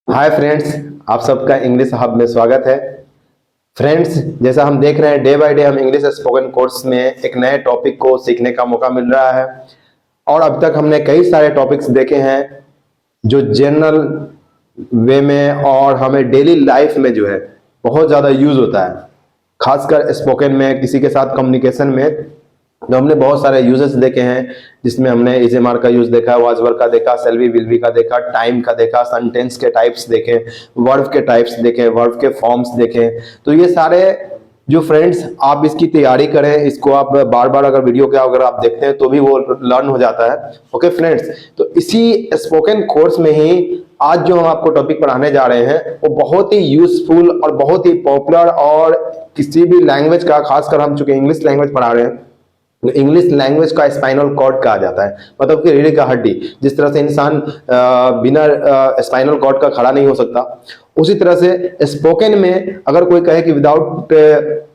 Hi friends, आप सबका English hub में स्वागत है। फ्रेंड्स, जैसा हम देख रहे हैं डे बाय डे हम इंग्लिश स्पोकन कोर्स में एक नए टॉपिक को सीखने का मौका मिल रहा है। और अब तक हमने कई सारे टॉपिक्स देखे हैं जो जनरल वे में और हमें डेली लाइफ में जो है बहुत ज़्यादा यूज होता है, खासकर स्पोकन में किसी के साथ कम्युनिकेशन में। तो हमने बहुत सारे यूजेस देखे हैं जिसमें हमने इजेमार का यूज देखा, वाजवर का देखा, सेल्वी विल का देखा, टाइम का देखा, सेंटेंस के टाइप्स देखे, वर्ब के टाइप्स देखे, वर्ब के फॉर्म्स देखे। तो ये सारे जो फ्रेंड्स आप इसकी तैयारी करें, इसको आप बार बार अगर वीडियो के अगर आप देखते हैं तो भी वो लर्न हो जाता है। ओके फ्रेंड्स, तो इसी स्पोकन कोर्स में ही आज जो हम आपको टॉपिक पढ़ाने जा रहे हैं वो बहुत ही यूजफुल और बहुत ही पॉपुलर, और किसी भी लैंग्वेज का, खासकर हम चूंकि इंग्लिश लैंग्वेज पढ़ा रहे हैं, इंग्लिश लैंग्वेज का स्पाइनल कॉर्ड कहा जाता है, मतलब कि रीढ़ का हड्डी। जिस तरह से इंसान बिना स्पाइनल कॉर्ड का खड़ा नहीं हो सकता, उसी तरह से स्पोकन में अगर कोई कहे कि विदाउट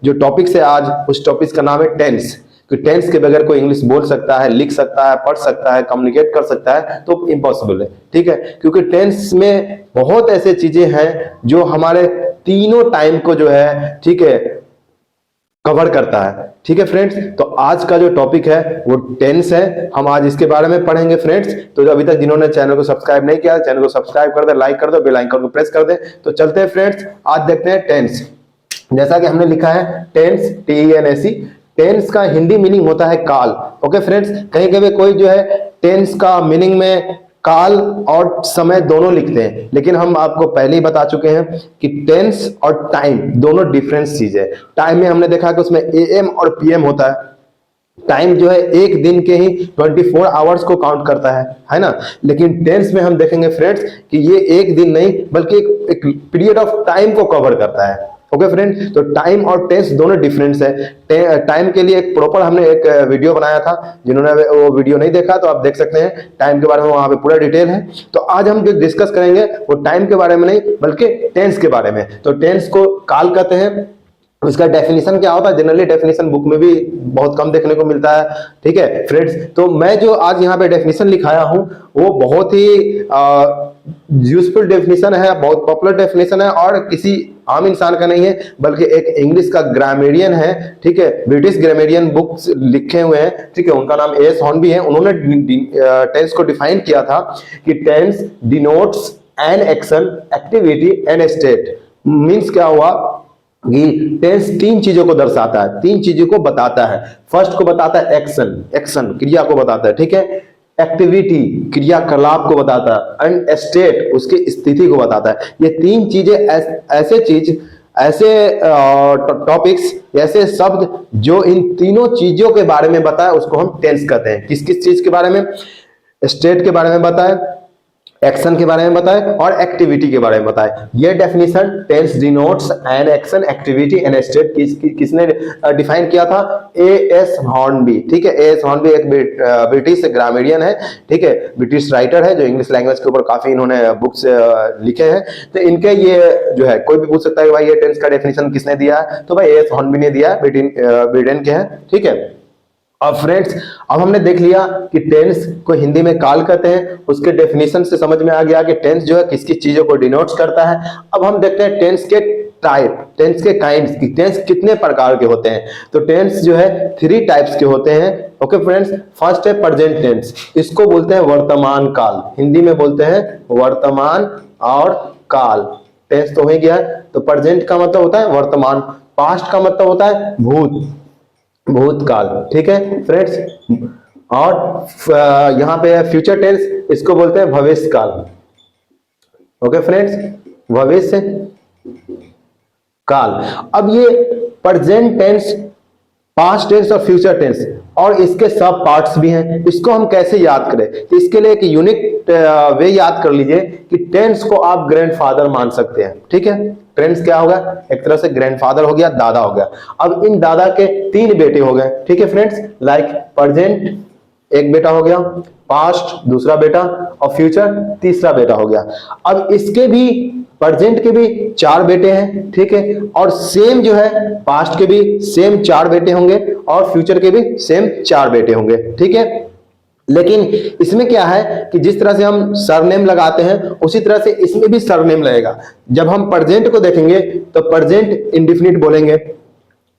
जो टॉपिक से आज, उस टॉपिक का नाम है टेंस, कि टेंस के बगैर कोई इंग्लिश बोल सकता है, लिख सकता है, पढ़ सकता है, कम्युनिकेट कर सकता है, तो इम्पॉसिबल है। ठीक है, क्योंकि टेंस में बहुत ऐसे चीजें हैं जो हमारे तीनों टाइम को जो है, ठीक है, कवर करता है। ठीक है फ्रेंड्स, तो आज का जो टॉपिक है वो टेंस है। हम आज इसके बारे में पढ़ेंगे फ्रेंड्स। तो अभी तक जिन्होंने चैनल को सब्सक्राइब नहीं किया, चैनल को सब्सक्राइब कर दे, लाइक कर दो, बेल आइकन को प्रेस कर दे। तो चलते हैं फ्रेंड्स, आज देखते हैं टेंस। जैसा कि हमने लिखा है टेंस, TENSE। टेंस का हिंदी मीनिंग होता है काल। ओके फ्रेंड्स, कहीं कहीं कोई जो है टेंस का मीनिंग में काल और समय दोनों लिखते हैं, लेकिन हम आपको पहले ही बता चुके हैं कि टेंस और टाइम दोनों डिफरेंस चीज है। टाइम में हमने देखा कि उसमें AM और PM होता है। टाइम जो है एक दिन के ही 24 आवर्स को काउंट करता है ना। लेकिन टेंस में हम देखेंगे फ्रेंड्स कि ये एक दिन नहीं बल्कि एक पीरियड ऑफ टाइम को कवर करता है। ओके फ्रेंड, तो टाइम और टेंस दोनों डिफरेंस है। टाइम के लिए एक प्रॉपर हमने एक वीडियो बनाया था, जिन्होंने वो वीडियो नहीं देखा तो आप देख सकते हैं। टाइम के बारे में वहां पे पूरा डिटेल है। तो आज हम जो डिस्कस करेंगे वो टाइम के बारे में नहीं बल्कि टेंस के बारे में। तो टेंस को काल कहते हैं। उसका डेफिनेशन क्या होता है, जनरली डेफिनेशन बुक में भी बहुत कम देखने को मिलता है। ठीक है फ्रेंड्स, तो मैं जो आज यहाँ पे डेफिनेशन लिखाया हूँ वो बहुत ही यूजफुल डेफिनेशन है, बहुत पॉपुलर डेफिनेशन है, और किसी आम इंसान का नहीं है बल्कि एक इंग्लिश का ग्रामेरियन है। ठीक है, ब्रिटिश ग्रामेरियन बुक्स लिखे हुए हैं। ठीक है, उनका नाम A.S. हॉर्नबी है। उन्होंने टेंस को डिफाइन किया था कि tense denotes an action, activity and state. Means क्या हुआ कि टेंस तीन चीजों को दर्शाता है, तीन चीजों को बताता है। फर्स्ट को बताता है एक्शन, एक्शन क्रिया को बताता है। ठीक है, एक्टिविटी क्रियाकलाप को बताता है, एंड स्टेट उसकी स्थिति को बताता है। ये तीन चीजें ऐसे टॉपिक्स, ऐसे शब्द जो इन तीनों चीजों के बारे में बताए उसको हम टेंस कहते हैं। किस किस चीज के बारे में? स्टेट के बारे में बताए, एक्शन के बारे में बताए और एक्टिविटी के बारे में बताए। ये definition tense denotes an action, activity and state किसने डिफाइन किया था? A.S. हॉर्नबी। ठीक है, A.S. हॉर्नबी एक ब्रिटिश ग्रामेरियन है। ठीक है, ब्रिटिश राइटर है जो इंग्लिश लैंग्वेज के ऊपर काफी इन्होंने बुक्स लिखे हैं। तो इनके ये जो है, कोई भी पूछ सकता है कि भाई ये टेंस का डेफिनेशन किसने दिया है, तो भाई A.S. हॉर्नबी ने दिया है, ब्रिटेन के हैं। ठीक है, अब फ्रेंड्स, अब हमने देख लिया कि टेंस को हिंदी में काल कहते हैं। उसके डेफिनेशन से समझ में आ गया कि टेंस जो है किस किस चीजों को डिनोट्स करता है। अब हम देखते हैं टेंस के टाइप, टेंस के काइंड्स, कि टेंस कितने प्रकार के होते हैं। तो टेंस जो है 3 टाइप्स के होते हैं। ओके फ्रेंड्स, फर्स्ट है प्रेजेंट टेंस। इसको बोलते हैं वर्तमान काल, हिंदी में बोलते हैं वर्तमान और काल। टेंस तो हो गया है। तो प्रेजेंट का मतलब होता है वर्तमान, पास्ट का मतलब होता है भूतकाल। ठीक है फ्रेंड्स, और यहां पे फ्यूचर टेंस, इसको बोलते हैं भविष्य काल। ओके फ्रेंड्स, भविष्य काल। अब ये प्रेजेंट टेंस, पास्ट टेंस और फ्यूचर टेंस, और इसके सब पार्ट्स भी हैं। इसको हम कैसे याद करें? तो इसके लिए एक यूनिक वे याद कर लीजिए कि टेंस को आप ग्रैंडफादर मान सकते हैं। ठीक है, टेंस क्या होगा? एक तरह से ग्रैंडफादर हो गया, दादा हो गया। अब इन दादा के 3 बेटे हो गए। ठीक है फ्रेंड्स, लाइक प्रेजेंट एक बेटा हो गया, पास्ट दूसरा बेटा, और फ्यूचर तीसरा बेटा हो गया। अब इसके भी, प्रेजेंट के भी 4 बेटे हैं। ठीक है, और सेम जो है पास्ट के भी सेम 4 बेटे होंगे और फ्यूचर के भी सेम 4 बेटे होंगे। ठीक है, लेकिन इसमें क्या है कि जिस तरह से हम सरनेम लगाते हैं उसी तरह से इसमें भी सरनेम लगेगा। जब हम प्रेजेंट को देखेंगे तो प्रेजेंट इंडिफिनिट बोलेंगे।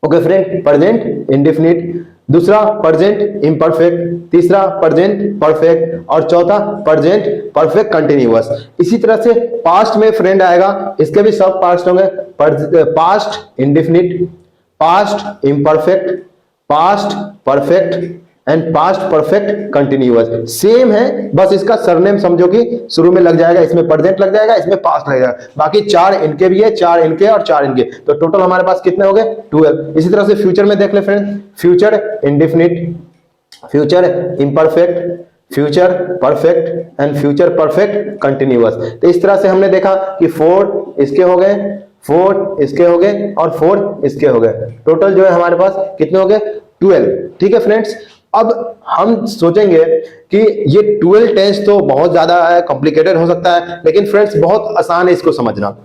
ओके फ्रेंड, प्रेजेंट इंडिफिनिट, दूसरा प्रेजेंट इम्परफेक्ट, तीसरा प्रेजेंट परफेक्ट और चौथा प्रेजेंट परफेक्ट कंटिन्यूअस। इसी तरह से पास्ट में फ्रेंड आएगा, इसके भी सब पास्ट होंगे, past indefinite, past imperfect, past perfect and past perfect continuous. Same है, बस इसका सरनेम समझो कि शुरू में लग जाएगा, इसमें प्रेजेंट लग जाएगा, इसमें पास्ट लग जाएगा। बाकी 4 इनके भी है, 4 इनके और 4 इनके, तो टोटल हमारे पास कितने हो गए 12। इसी तरह से फ्यूचर में देख ले friend, future indefinite, future imperfect, future perfect and future perfect continuous. तो इस तरह से हमने देखा कि 4 इसके हो गए, 4 इसके हो गए और 4 इसके हो गए। टोटल जो है हमारे पास कितने हो गए 12। ठीक है फ्रेंड्स, अब हम सोचेंगे कि ये 12 टेंस तो बहुत ज्यादा कॉम्प्लिकेटेड हो सकता है, लेकिन फ्रेंड्स बहुत आसान है इसको समझना।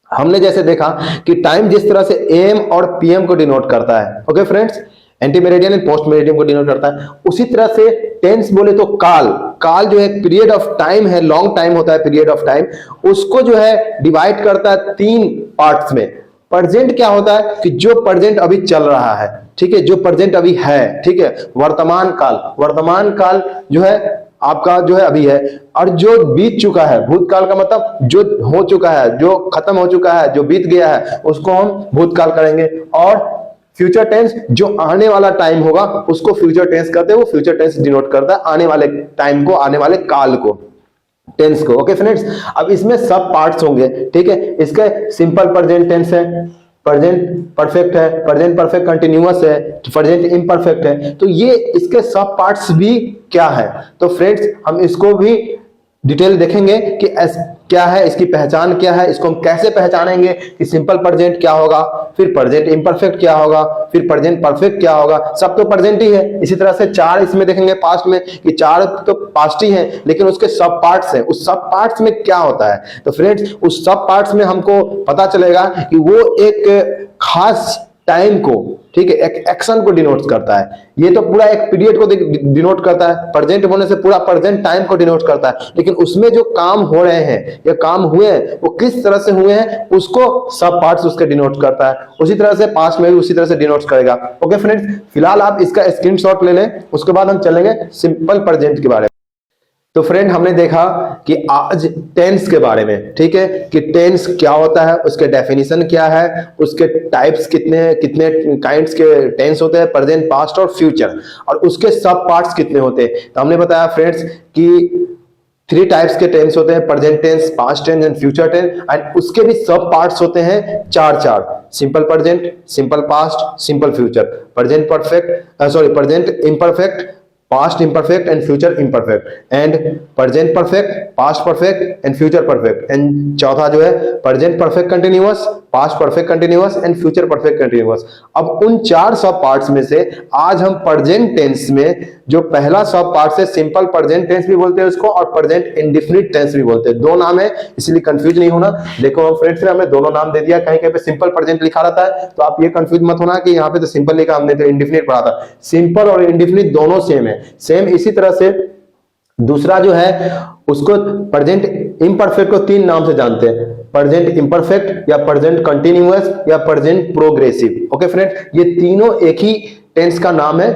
हमने जैसे देखा कि टाइम जिस तरह से एएम और पीएम को डिनोट करता है, okay friends, anti meridian and post meridian को डिनोट करता है, उसी तरह से टेंस बोले तो काल, काल जो है पीरियड ऑफ टाइम है, लॉन्ग टाइम होता है पीरियड ऑफ टाइम, उसको जो है डिवाइड करता है 3 पार्ट्स में। प्रेजेंट क्या होता है कि जो प्रेजेंट अभी चल रहा है, ठीक है, जो प्रेजेंट अभी है, ठीक है। वर्तमान काल, वर्तमान काल जो है आपका जो है अभी है, और जो बीत चुका है, भूतकाल का मतलब जो हो चुका है, जो खत्म हो चुका है, जो बीत गया है, उसको हम भूतकाल करेंगे। और फ्यूचर टेंस जो आने वाला टाइम होगा उसको फ्यूचर टेंस कहते हैं, वो फ्यूचर टेंस डिनोट करता है आने वाले टाइम को, आने वाले काल को, टेंस को। ओके फ्रेंड्स, अब इसमें सब पार्ट्स होंगे, ठीक है। इसके सिंपल प्रेजेंट टेंस है, प्रेजेंट परफेक्ट है, प्रेजेंट परफेक्ट कंटिन्यूअस है, प्रेजेंट इम्परफेक्ट है। तो ये इसके सब पार्ट्स भी क्या है, तो फ्रेंड्स हम इसको भी डिटेल देखेंगे कि क्या है, इसकी पहचान क्या है, इसको हम कैसे पहचानेंगे कि सिंपल प्रेजेंट क्या होगा, फिर प्रेजेंट इम्परफेक्ट क्या होगा, फिर प्रेजेंट परफेक्ट क्या होगा। सब तो प्रेजेंट ही है। इसी तरह से 4 इसमें देखेंगे पास्ट में कि 4 तो पास्ट ही है, लेकिन उसके सब पार्ट्स हैं, उस सब पार्ट्स में क्या होता है। तो फ्रेंड्स उस सब पार्ट्स में हमको पता चलेगा कि वो एक खास टाइम को, ठीक है, एक एक्शन को डिनोट करता है। ये तो पूरा एक पीरियड को डिनोट करता है, प्रेजेंट होने से पूरा प्रेजेंट टाइम को डिनोट करता है, लेकिन उसमें जो काम हो रहे हैं या काम हुए हैं वो किस तरह से हुए हैं उसको सब पार्ट्स उसके डिनोट करता है। उसी तरह से पास्ट में भी उसी तरह से डिनोट करेगा। ओके फ्रेंड्स, फिलहाल आप इसका स्क्रीनशॉट ले लें, उसके बाद हम चलेंगे सिंपल प्रेजेंट के बारे में। तो फ्रेंड हमने देखा कि आज टेंस के बारे में, ठीक है, कि टेंस क्या होता है, उसके डेफिनेशन क्या है, उसके टाइप्स कितने कितने काइंड्स के टेंस होते हैं, प्रेजेंट, पास्ट और फ्यूचर, और उसके सब पार्ट्स कितने होते हैं। तो हमने बताया फ्रेंड्स कि 3 टाइप्स के टेंस होते हैं, present tense, past tense and future tense, and उसके भी सब पार्ट्स होते हैं 4 simple present, simple past, simple future, present perfect, present imperfect, past imperfect and future imperfect, and present perfect, past perfect and future perfect, and चौथा जो है present perfect continuous, past perfect continuous and future perfect continuous। अब उन 4 सब parts में से आज हम प्रेजेंट टेंस में जो पहला सब पार्ट है, सिंपल प्रेजेंट टेंस भी बोलते हैं उसको और प्रेजेंट इंडेफिनिट टेंस भी बोलते हैं। 2 नाम है, इसलिए कंफ्यूज नहीं होना। देखो हम फ्रेंड्स ने हमने दोनों नाम दे दिया, कहीं कहीं पे सिंपल प्रेजेंट लिखा रहता है, तो आप ये कंफ्यूज मत होना कि यहाँ पे तो सिंपल लिखा, हमने तो इंडेफिनिट पढ़ा था। सिंपल और इंडेफिनिट दोनों सेम है, सेम। इसी तरह से दूसरा जो है उसको प्रेजेंट इम्परफेक्ट को 3 नाम से जानते हैं, प्रेजेंट इम्परफेक्ट या प्रेजेंट कंटिन्यूअस या प्रेजेंट प्रोग्रेसिव। ओके फ्रेंड, ये तीनों एक ही टेंस का नाम है,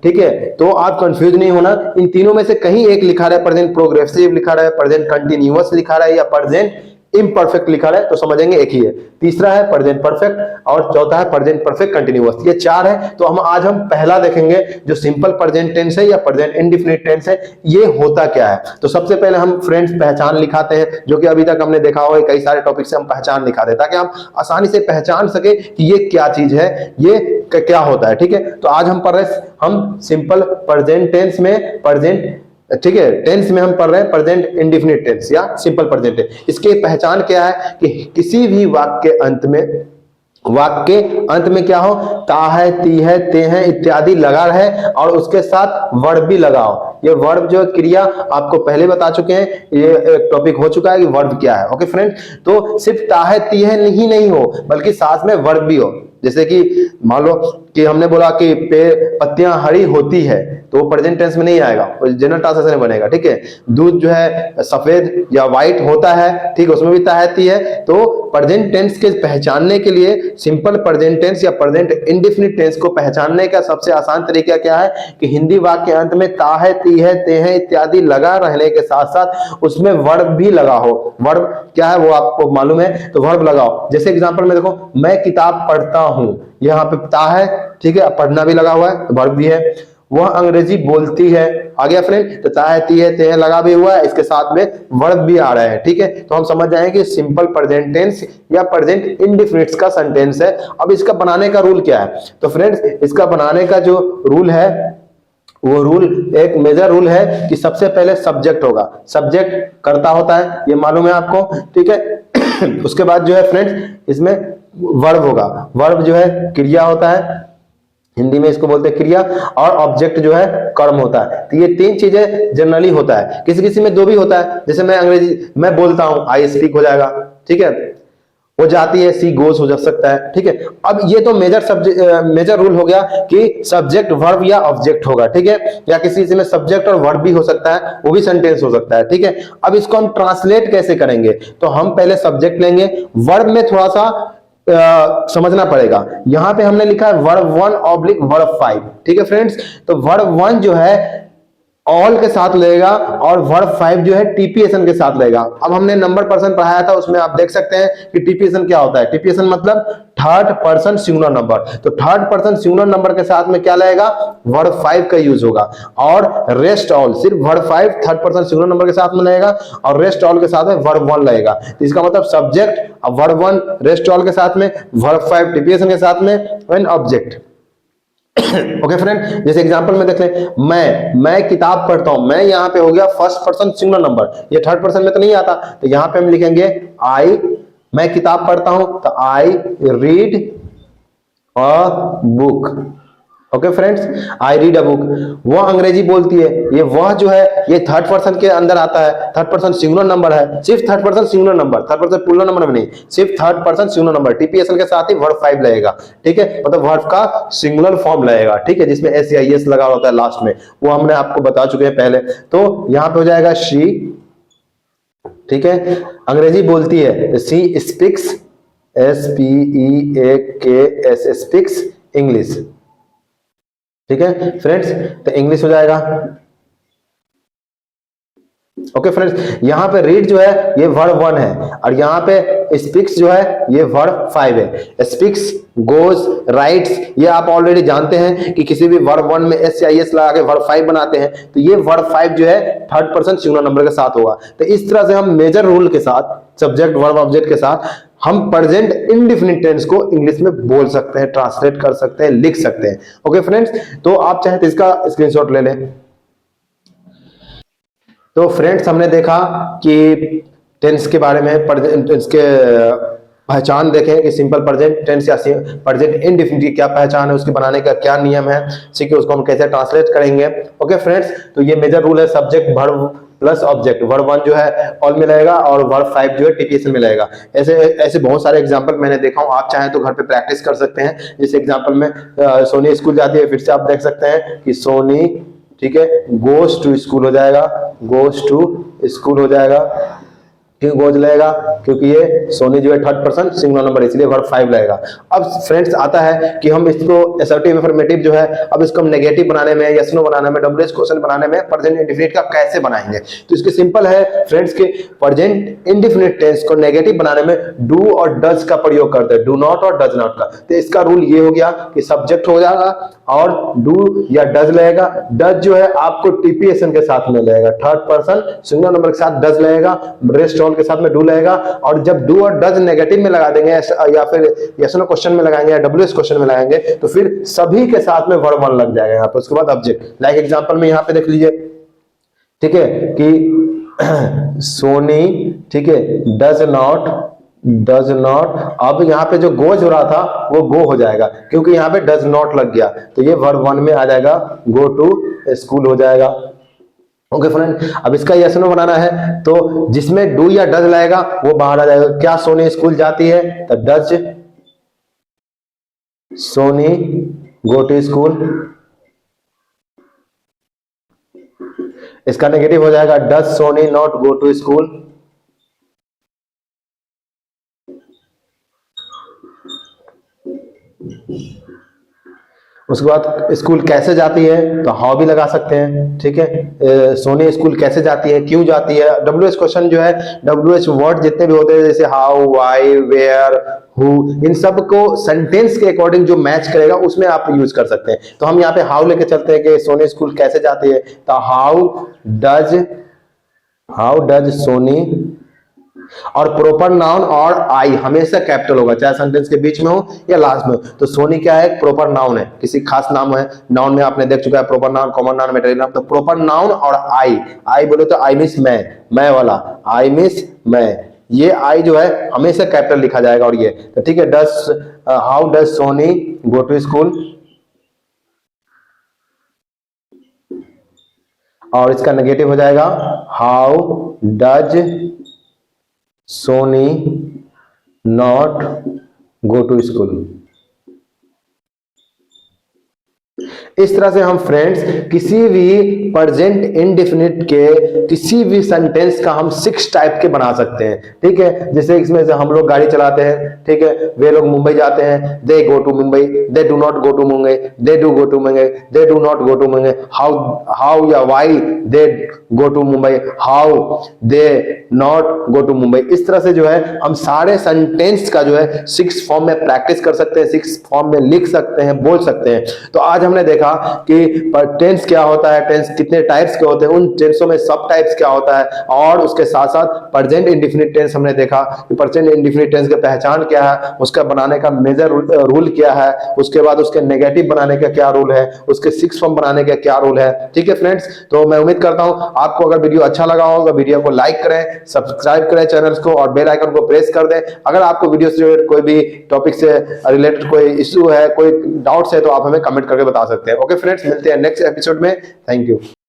ठीक है। तो आप कंफ्यूज नहीं होना, इन तीनों में से कहीं एक लिखा रहा है प्रेजेंट प्रोग्रेसिव लिखा रहा है, प्रेजेंट कंटिन्यूअस लिखा रहा है या प्रेजेंट इम्परफेक्ट लिखा रहा है, तो समझेंगे एक ही है। तीसरा है प्रेजेंट परफेक्ट और चौथा है प्रेजेंट परफेक्ट कंटिन्यूअस। ये 4 है। तो आज हम पहला देखेंगे जो सिंपल प्रेजेंट टेंस है या प्रेजेंट इंडेफिनिट टेंस है, ये होता क्या है। तो सबसे पहले हम फ्रेंड्स पहचान लिखाते हैं, जो कि अभी तक हमने देखा होगा कई सारे टॉपिक से हम पहचान लिखा दें ताकि हम आसानी से पहचान सके कि ये क्या चीज है, ये क्या होता है, ठीक है। तो आज हम पढ़ रहे, हम सिंपल प्रेजेंट टेंस में प्रेजेंट, ठीक है, टेंस में हम पढ़ रहे हैं प्रेजेंट इंडेफिनिट टेंस या सिंपल प्रेजेंट टेंस। इसकी पहचान क्या है कि किसी भी वाक्य अंत में क्या हो, ता है, ती है, ते है इत्यादि लगा रहे और उसके साथ वर्ब भी लगाओ। ये वर्ब जो क्रिया आपको पहले बता चुके हैं, ये एक टॉपिक हो चुका है कि वर्ब क्या है। ओके फ्रेंड, तो सिर्फ ता है, ती है ही नहीं हो, बल्कि साथ में वर्ब भी हो। जैसे कि मान लो कि हमने बोला कि पत्तियां हरी होती है, तो वो प्रेजेंट टेंस में नहीं आएगा, जनरल ट्रांसलेशन में बनेगा। ठीक है, दूध जो है सफेद या व्हाइट होता है, ठीक है, उसमें भी तहती है। तो प्रेजेंट टेंस के पहचानने के लिए सिंपल प्रेजेंट टेंस या प्रेजेंट इंडेफिनिट टेंस को पहचानने का सबसे आसान तरीका क्या है कि हिंदी वाक्य अंत में ता है, ती है, ते है इत्यादि लगा रहने के साथ साथ उसमें वर्ब भी लगा हो। वर्ब क्या है वो आपको मालूम है, तो वर्ब लगाओ। जैसे एग्जांपल में देखो, मैं किताब पढ़ता हूं, यहाँ पे ता है, ठीक है, पढ़ना भी लगा हुआ है, तो वर्ब भी है। वह अंग्रेजी बोलती है, आ गया फ्रेंड, तो ता है, ती है, ते है लगा भी हुआ है, इसके साथ में वर्ब भी आ रहा है। ठीक है, तो हम समझ जाएंगे कि सिंपल प्रेजेंट टेंस या प्रेजेंट इंडेफिनिट्स का सेंटेंस है। अब इसका बनाने का रूल क्या है, तो फ्रेंड्स इसका बनाने का जो रूल है वो रूल एक मेजर रूल है कि सबसे पहले सब्जेक्ट होगा, सब्जेक्ट कर्ता होता है, ये मालूम है आपको। ठीक है उसके बाद जो है फ्रेंड्स इसमें वर्ब होगा, वर्ब जो है क्रिया होता है, हिंदी में इसको बोलते हैं क्रिया, और ऑब्जेक्ट जो है कर्म होता है। तो ये तीन चीजें जनरली होता है, किसी किसी में दो भी होता है। जैसे मैं बोलता हूं, आई स्पीक हो जाएगा, ठीक है, वो जाती है, सी गोज हो जा सकता है। ठीक है, अब ये तो मेजर रूल हो गया कि सब्जेक्ट वर्ब या ऑब्जेक्ट होगा। ठीक है, या किसी में सब्जेक्ट और वर्ब भी हो सकता है, वो भी सेंटेंस हो सकता है। ठीक है, अब इसको हम ट्रांसलेट कैसे करेंगे, तो हम पहले सब्जेक्ट लेंगे, वर्ब में थोड़ा सा समझना पड़ेगा। यहां पे हमने लिखा है वर्ब 1 ऑब्लिक वर्ब 5। ठीक है फ्रेंड्स, तो वर्ब 1 जो है ऑल के साथ लगेगा और वर्ब 5 जो है टीपीएसन के साथ लगेगा। अब हमने नंबर पर्सन पढ़ाया था, उसमें आप देख सकते हैं कि टीपीएसन क्या होता है। टीपीएसन मतलब थर्ड पर्सन सिंगुलर नंबर, तो थर्ड पर्सन सिंगुलर नंबर के साथ में क्या लगेगा, वर्ब 5 का यूज होगा। और रेस्ट ऑल, सिर्फ verb 5 third person singular number के साथ में लगेगा और रेस्ट ऑल के साथ में वर्ब 1 लगेगा। तो इसका मतलब सब्जेक्ट अब वर्ब 1 रेस्ट ऑल के साथ में, वर्ब 5 टीपीएसन के साथ में, एंड ऑब्जेक्ट। ओके फ्रेंड, जैसे एग्जांपल में देख लें, मैं किताब पढ़ता हूं, मैं यहां पे हो गया फर्स्ट पर्सन सिंगुलर नंबर, ये थर्ड पर्सन में तो नहीं आता, तो यहां पे हम लिखेंगे आई, मैं किताब पढ़ता हूं तो I read a book. Okay friends, I read a book. वह अंग्रेजी बोलती है, ये वह जो है ये थर्ड पर्सन के अंदर आता है, थर्ड पर्सन सिंगुलर नंबर है, सिर्फ third person singular number, third person plural number में नहीं, सिर्फ third person singular number, TPSL के साथ ही वर्ब 5 लगेगा। ठीक है, मतलब वर्ब का सिंगुलर फॉर्म लगेगा। ठीक है, जिसमें एस या एस लगा होता है लास्ट में, वो हमने आपको बता चुके हैं पहले। तो यहां पे हो जाएगा शी, ठीक है, अंग्रेजी बोलती है, she speaks, SPEAKS speaks English. ठीक है फ्रेंड्स, तो इंग्लिश हो जाएगा। ओके फ्रेंड्स, यहां पे रीड जो है ये वर्ब 1 है और यहां पे स्पीक्स जो है ये वर्ब 5 है। स्पीक्स, गोज, राइट्स, ये आप ऑलरेडी जानते हैं कि किसी भी वर्ब 1 में एस या एस लगा के वर्ब 5 बनाते हैं, तो ये वर्ब 5 जो है थर्ड पर्सन सिंगुलर नंबर के साथ होगा। तो इस तरह से हम मेजर रूल के साथ, सब्जेक्ट वर्ब ऑब्जेक्ट के साथ, हम प्रेजेंट इंडेफिनिट टेंस को इंग्लिश में बोल सकते हैं, ट्रांसलेट कर सकते हैं, लिख सकते हैं। ओके फ्रेंड्स, तो आप चाहे तो इसका स्क्रीनशॉट ले लें। तो फ्रेंड्स हमने देखा कि टेंस के बारे में, टेंस के पहचान देखें कि सिंपल प्रेजेंट टेंस या प्रेजेंट इंडेफिनिट की क्या पहचान है, उसके बनाने का क्या नियम है, ठीक है, उसको हम कैसे ट्रांसलेट करेंगे। ओके फ्रेंड्स, तो ये मेजर रूल है, subject verb plus object, verb 1 जो है ऑल में लगेगा और वर्ब 5 जो है टीपीएसएल में लगेगा। ऐसे ऐसे बहुत सारे एग्जांपल मैंने देखा हूं, आप चाहें तो घर पे प्रैक्टिस कर सकते हैं। जैसे एग्जांपल में सोनी स्कूल जाती है, फिर से आप देख सकते हैं कि सोनी, ठीक है, गोज टू स्कूल हो जाएगा, गोज टू स्कूल हो जाएगा, क्यों गोज लगेगा, क्योंकि ये सोनी जो है थर्ड पर्सन सिंगुलर नंबर, इसलिए वर्ब 5 लगेगा। अब फ्रेंड्स आता है कि हम इसको असर्टिव अफर्मेटिव जो है, अब इसको हम नेगेटिव बनाने में, यस नो बनाने में, डब्ल्यूएच क्वेश्चन बनाने में प्रेजेंट इंडेफिनिट का कैसे बनाएंगे। तो इसके सिंपल है फ्रेंड्स के प्रेजेंट इंडेफिनिट टेंस को नेगेटिव बनाने में डू और डज का प्रयोग करते हैं, डू नॉट और डज नॉट का। तो इसका रूल ये हो गया कि सब्जेक्ट हो जाएगा और डू या डज लगेगा। डज जो है आपको टीपीएसएन के साथ में लगेगा, थर्ड पर्सन सिंगुलर नंबर के साथ डज लगेगा, रेस्ट के साथ में डू लगेगा। और जब डू और डज नेगेटिव में लगा देंगे या फिर यस नो क्वेश्चन में लगाएंगे या डब्ल्यूएस क्वेश्चन में लगाएंगे, तो फिर सभी के साथ में वर्ब 1 लग जाएगा यहाँ पे। उसके बाद ऑब्जेक्ट, लाइक एग्जांपल में यहाँ पे देख लीजिए, ठीक है, कि सोनी, ठीक है, डज नॉट, अब यहाँ पे जो गोज हो रहा था वो गो हो जाएगा क्योंकि यहाँ पे डज नॉट लग गया, तो ये वर्ब 1 में आ जाएगा, गो टू स्कूल हो जाएगा। ओके फ्रेंड, अब इसका यस नो बनाना है, तो जिसमें डू या डज लगेगा वो बाहर आ जाएगा। क्या सोनी स्कूल जाती है, तो does Soni go to school. इसका नेगेटिव हो जाएगा does Soni not go to school. उसके बाद स्कूल कैसे जाती है, तो हाउ भी लगा सकते हैं, ठीक है। सोनी स्कूल कैसे जाती है, क्यों जाती है। WH क्वेश्चन जो है, WH वर्ड जितने भी होते हैं जैसे हाउ, व्हाई, वेयर, हु, इन सब को सेंटेंस के अकॉर्डिंग जो मैच करेगा उसमें आप यूज कर सकते हैं। तो हम यहाँ पे हाउ लेके चलते हैं कि सोनी स्कूल कैसे जाती है, तो हाउ डज सोनी, और प्रॉपर नाउन और आई हमेशा कैपिटल होगा, चाहे सेंटेंस के बीच में हो या लास्ट में हो। तो सोनी क्या है, प्रॉपर नाउन है, किसी खास नाम है। नाउन में आपने देख चुका है proper noun, common noun, material noun. तो प्रॉपर नाउन और आई बोले तो आई मिस मैं वाला, आई मिस मैं, ये आई जो है हमेशा कैपिटल लिखा जाएगा। और ये तो ठीक है, how does Soni go to school, और इसका नेगेटिव हो जाएगा how does Soni not go to school. इस तरह से हम फ्रेंड्स किसी भी प्रेजेंट इंडेफिनिट के किसी भी सेंटेंस का हम 6 टाइप के बना सकते हैं, ठीक है। जैसे इसमें से हम लोग गाड़ी चलाते हैं, ठीक है, वे लोग मुंबई जाते हैं, they go to Mumbai, they do not go to Mumbai, they do go to Mumbai, they do not go to Mumbai, how या why they go to Mumbai, how they not go to Mumbai. इस तरह से जो है हम सारे सेंटेंस का जो है 6 फॉर्म में प्रैक्टिस कर सकते हैं, 6 फॉर्म में लिख सकते हैं, बोल सकते हैं। तो आज हमने देखा कि टेंस क्या होता है, टेंस कितने टाइप्स के होते हैं, उन टेंसों में सब टाइप्स क्या होता है, और उसके साथ साथ प्रेजेंट इंडेफिनिट टेंस हमने देखा कि प्रेजेंट इंडेफिनिट टेंस की पहचान क्या है, उसका बनाने का मेजर रूल क्या है, उसके बाद उसके नेगेटिव बनाने का क्या रूल है, उसके 6 फॉर्म बनाने का क्या रूल है, ठीक है फ्रेंड्स। तो मैं उम्मीद करता हूं आपको अगर वीडियो अच्छा लगा होगा, वीडियो को लाइक करें, सब्सक्राइब करें चैनल को, और बेल आइकन को प्रेस कर दें। अगर आपको वीडियो से रिलेटेड कोई भी टॉपिक से रिलेटेड कोई इश्यू है, कोई डाउट्स है, तो आप हमें कमेंट करके बता सकते हैं। ओके फ्रेंड्स, मिलते हैं नेक्स्ट एपिसोड में। Thank you.